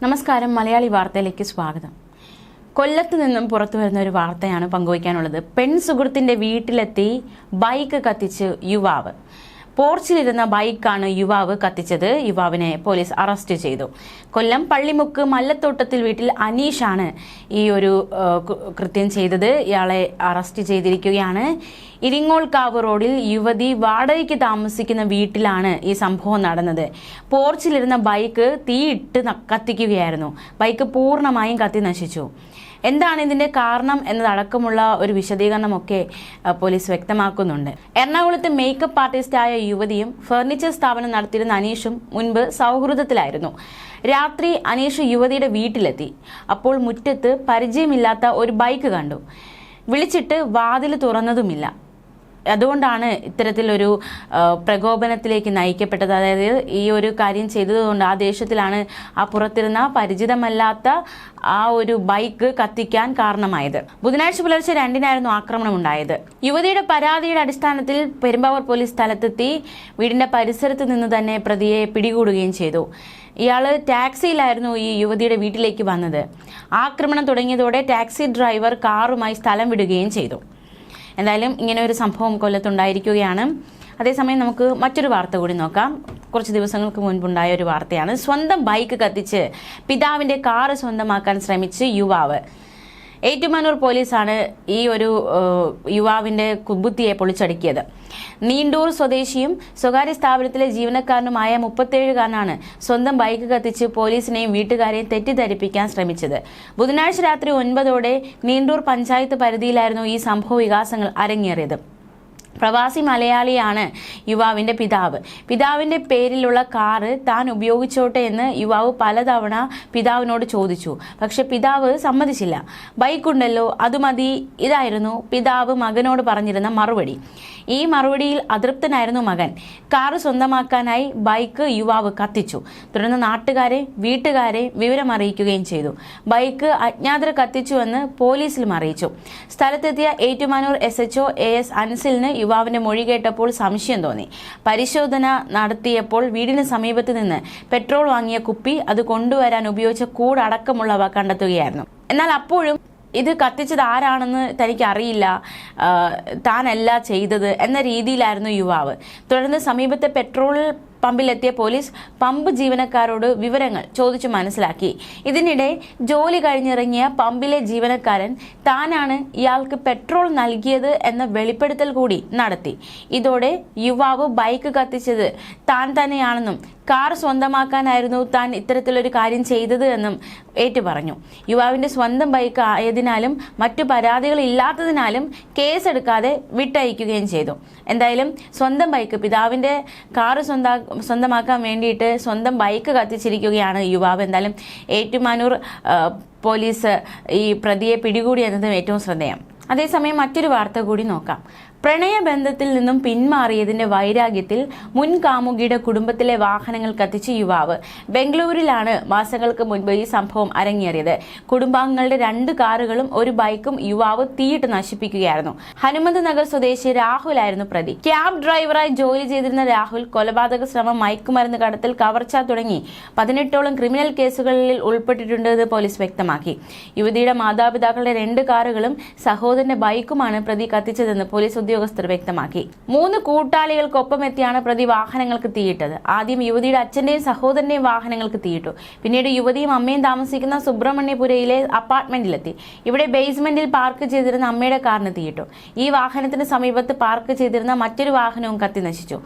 നമസ്കാരം, മലയാളി വാർത്തയിലേക്ക് സ്വാഗതം. കൊല്ലത്ത് നിന്നും പുറത്തു വരുന്ന ഒരു വാർത്തയാണ് പങ്കുവയ്ക്കാനുള്ളത്. സുഹൃത്തിന്റെ വീട്ടിലെത്തി ബൈക്ക് കത്തിച്ച് യുവാവ്. പോർച്ചിലിരുന്ന ബൈക്കാണ് യുവാവ് കത്തിച്ചത്. യുവാവിനെ പോലീസ് അറസ്റ്റ് ചെയ്തു. കൊല്ലം പള്ളിമുക്ക് മല്ലത്തോട്ടത്തിൽ വീട്ടിൽ അനീഷാണ് ഈ ഒരു കൃത്യം ചെയ്തത്. ഇയാളെ അറസ്റ്റ് ചെയ്തിരിക്കുകയാണ്. ഇരിങ്ങോൾക്കാവ് റോഡിൽ യുവതി വാടകയ്ക്ക് താമസിക്കുന്ന വീട്ടിലാണ് ഈ സംഭവം നടന്നത്. പോർച്ചിലിരുന്ന ബൈക്ക് തീയിട്ട് കത്തിക്കുകയായിരുന്നു. ബൈക്ക് പൂർണ്ണമായും കത്തി നശിച്ചു. എന്താണ് ഇതിന്റെ കാരണം എന്നതടക്കമുള്ള ഒരു വിശദീകരണമൊക്കെ പോലീസ് വ്യക്തമാക്കുന്നുണ്ട്. എറണാകുളത്ത് മേക്കപ്പ് ആർട്ടിസ്റ്റായ യുവതിയും ഫർണിച്ചർ സ്ഥാപനം നടത്തിയിരുന്ന അനീഷും മുൻപ് സൗഹൃദത്തിലായിരുന്നു. രാത്രി അനീഷ് യുവതിയുടെ വീട്ടിലെത്തി. അപ്പോൾ മുറ്റത്ത് പരിചയമില്ലാത്ത ഒരു ബൈക്ക് കണ്ടു. വിളിച്ചിട്ട് വാതിൽ തുറന്നതുമില്ല. അതുകൊണ്ടാണ് ഇത്തരത്തിലൊരു പ്രകോപനത്തിലേക്ക് നയിക്കപ്പെട്ടത്. അതായത് ഈ ഒരു കാര്യം ചെയ്തതുകൊണ്ട് ആ ദേഷ്യത്തിലാണ് ആ പുറത്തിരുന്ന പരിചിതമല്ലാത്ത ആ ഒരു ബൈക്ക് കത്തിക്കാൻ കാരണമായത്. ബുധനാഴ്ച പുലർച്ചെ 2-നായിരുന്നു ആക്രമണം ഉണ്ടായത്. യുവതിയുടെ പരാതിയുടെ അടിസ്ഥാനത്തിൽ പെരുമ്പാവൂർ പോലീസ് സ്ഥലത്തെത്തി വീടിന്റെ പരിസരത്ത് നിന്ന് തന്നെ പ്രതിയെ പിടികൂടുകയും ചെയ്തു. ഇയാൾ ടാക്സിയിലായിരുന്നു ഈ യുവതിയുടെ വീട്ടിലേക്ക് വന്നത്. ആക്രമണം തുടങ്ങിയതോടെ ടാക്സി ഡ്രൈവർ കാറുമായി സ്ഥലം വിടുകയും ചെയ്തു. എന്തായാലും ഇങ്ങനെ ഒരു സംഭവം കൊല്ലത്തുണ്ടായിരിക്കുകയാണ്. അതേസമയം നമുക്ക് മറ്റൊരു വാർത്ത കൂടി നോക്കാം. കുറച്ച് ദിവസങ്ങൾക്ക് മുൻപുണ്ടായ ഒരു വാർത്തയാണ്. സ്വന്തം ബൈക്ക് കത്തിച്ച് പിതാവിന്റെ കാറ് സ്വന്തമാക്കാൻ ശ്രമിച്ച് യുവാവ്. ഏറ്റുമാനൂർ പോലീസാണ് ഈ ഒരു യുവാവിന്റെ കുബുദ്ധിയെ പൊളിച്ചടുക്കിയത്. നീണ്ടൂർ സ്വദേശിയും സ്വകാര്യ സ്ഥാപനത്തിലെ ജീവനക്കാരനുമായ 37-കാരനാണ് സ്വന്തം ബൈക്ക് കത്തിച്ച് പോലീസിനെയും വീട്ടുകാരെയും തെറ്റിദ്ധരിപ്പിക്കാൻ ശ്രമിച്ചത്. ബുധനാഴ്ച രാത്രി 9-ഓടെ നീണ്ടൂർ പഞ്ചായത്ത് പരിധിയിലായിരുന്നു ഈ സംഭവ വികാസങ്ങൾ അരങ്ങേറിയത്. പ്രവാസി മലയാളിയാണ് യുവാവിന്റെ പിതാവ്. പിതാവിന്റെ പേരിലുള്ള കാറ് താൻ ഉപയോഗിച്ചോട്ടെ എന്ന് യുവാവ് പലതവണ പിതാവിനോട് ചോദിച്ചു. പക്ഷെ പിതാവ് സമ്മതിച്ചില്ല. ബൈക്കുണ്ടല്ലോ, അത് മതി, ഇതായിരുന്നു പിതാവ് മകനോട് പറഞ്ഞിരുന്ന മറുപടി. ഈ മറുപടിയിൽ അതൃപ്തനായിരുന്നു മകൻ. കാറ് സ്വന്തമാക്കാനായി ബൈക്ക് യുവാവ് കത്തിച്ചു. തുടർന്ന് നാട്ടുകാരെ വീട്ടുകാരെ വിവരമറിയിക്കുകയും ചെയ്തു. ബൈക്ക് അജ്ഞാതർ കത്തിച്ചുവെന്ന് പോലീസിലും അറിയിച്ചു. സ്ഥലത്തെത്തിയ ഏറ്റുമാനൂർ SHO AS അൻസിലിന് യുവാവിന്റെ മൊഴി കേട്ടപ്പോൾ സംശയം തോന്നി. പരിശോധന നടത്തിയപ്പോൾ വീടിന് സമീപത്ത് നിന്ന് പെട്രോൾ വാങ്ങിയ കുപ്പി, അത് കൊണ്ടുവരാൻ ഉപയോഗിച്ച കൂടടക്കമുള്ളവ കണ്ടെത്തുകയായിരുന്നു. എന്നാൽ അപ്പോഴും ഇത് കത്തിച്ചത് ആരാണെന്ന് തനിക്ക് അറിയില്ല, താനല്ല ചെയ്തത് എന്ന രീതിയിലായിരുന്നു യുവാവ്. തുടർന്ന് സമീപത്തെ പെട്രോൾ പമ്പിലെത്തിയ പോലീസ് പമ്പ് ജീവനക്കാരോട് വിവരങ്ങൾ ചോദിച്ചു മനസ്സിലാക്കി. ഇതിനിടെ ജോലി കഴിഞ്ഞിറങ്ങിയ പമ്പിലെ ജീവനക്കാരൻ താനാണ് ഇയാൾക്ക് പെട്രോൾ നൽകിയത് എന്ന വെളിപ്പെടുത്തൽ കൂടി നടത്തി. ഇതോടെ യുവാവ് ബൈക്ക് കത്തിച്ചത് താൻ തന്നെയാണെന്നും കാർ സ്വന്തമാക്കാനായിരുന്നു താൻ ഇത്തരത്തിലൊരു കാര്യം ചെയ്തത് എന്നും ഏറ്റുപറഞ്ഞു. യുവാവിന്റെ സ്വന്തം ബൈക്ക് ആയതിനാലും മറ്റു പരാതികൾ ഇല്ലാത്തതിനാലും കേസെടുക്കാതെ വിട്ടയക്കുകയും ചെയ്തു. എന്തായാലും സ്വന്തം ബൈക്ക്, പിതാവിന്റെ കാർ സ്വന്തമാക്കാൻ വേണ്ടിയിട്ട് സ്വന്തം ബൈക്ക് കത്തിച്ചിരിക്കുകയാണ് യുവാവ്. എന്തായാലും ഏറ്റുമാനൂർ പോലീസ് ഈ പ്രതിയെ പിടികൂടി എന്നതും ഏറ്റവും ശ്രദ്ധേയം. അതേസമയം മറ്റൊരു വാർത്ത കൂടി നോക്കാം. പ്രണയബന്ധത്തിൽ നിന്നും പിന്മാറിയതിന്റെ വൈരാഗ്യത്തിൽ മുൻ കാമുകിയുടെ കുടുംബത്തിലെ വാഹനങ്ങൾ കത്തിച്ച് യുവാവ്. ബംഗളൂരിലാണ് മാസങ്ങൾക്ക് മുൻപ് ഈ സംഭവം അരങ്ങേറിയത്. കുടുംബാംഗങ്ങളുടെ 2 കാറുകളും ഒരു ബൈക്കും യുവാവ് തീയിട്ട് നശിപ്പിക്കുകയായിരുന്നു. ഹനുമന്ത് നഗർ സ്വദേശി രാഹുലായിരുന്നു പ്രതി. ക്യാബ് ഡ്രൈവറായി ജോലി ചെയ്തിരുന്ന രാഹുൽ കൊലപാതക ശ്രമം, മയക്കുമരുന്ന് കടത്തൽ, കവർച്ച തുടങ്ങി 18ഓളം ക്രിമിനൽ കേസുകളിൽ ഉൾപ്പെട്ടിട്ടുണ്ടെന്ന് പോലീസ് വ്യക്തമാക്കി. യുവതിയുടെ മാതാപിതാക്കളുടെ 2 കാറുകളും സഹോദരന്റെ ബൈക്കുമാണ് പ്രതി കത്തിച്ചതെന്ന് പോലീസ് ഉദ്യോഗസ്ഥർ വ്യക്തമാക്കി. 3 കൂട്ടാളികൾക്കൊപ്പം എത്തിയാണ് പ്രതി വാഹനങ്ങൾക്ക് തീയിട്ടത്. ആദ്യം യുവതിയുടെ അച്ഛന്റെയും സഹോദരന്റെയും വാഹനങ്ങൾക്ക് തീയിട്ടു. പിന്നീട് യുവതിയും അമ്മയും താമസിക്കുന്ന സുബ്രഹ്മണ്യപുരയിലെ അപ്പാർട്ട്മെന്റിലെത്തി. ഇവിടെ ബേസ്മെന്റിൽ പാർക്ക് ചെയ്തിരുന്ന അമ്മയുടെ കാറിന് തീയിട്ടു. ഈ വാഹനത്തിന് സമീപത്ത് പാർക്ക് ചെയ്തിരുന്ന മറ്റൊരു വാഹനവും കത്തി നശിച്ചു.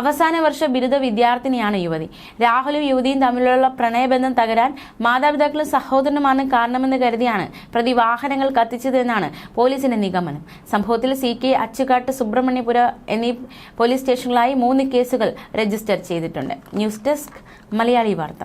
അവസാന വർഷ ബിരുദ വിദ്യാർത്ഥിനിയാണ് യുവതി. രാഹുലും യുവതിയും തമ്മിലുള്ള പ്രണയബന്ധം തകരാൻ മാതാപിതാക്കളും സഹോദരനുമാണ് കാരണമെന്ന് കരുതിയാണ് പ്രതി വാഹനങ്ങൾ കത്തിച്ചതെന്നാണ് പോലീസിന്റെ നിഗമനം. സംഭവത്തിൽ CK, അച്ചുകാട്ട്, സുബ്രഹ്മണ്യപുര എന്നീ പോലീസ് സ്റ്റേഷനുകളായി 3 കേസുകൾ രജിസ്റ്റർ ചെയ്തിട്ടുണ്ട്. ന്യൂസ് ഡെസ്ക്, മലയാളി വാർത്ത.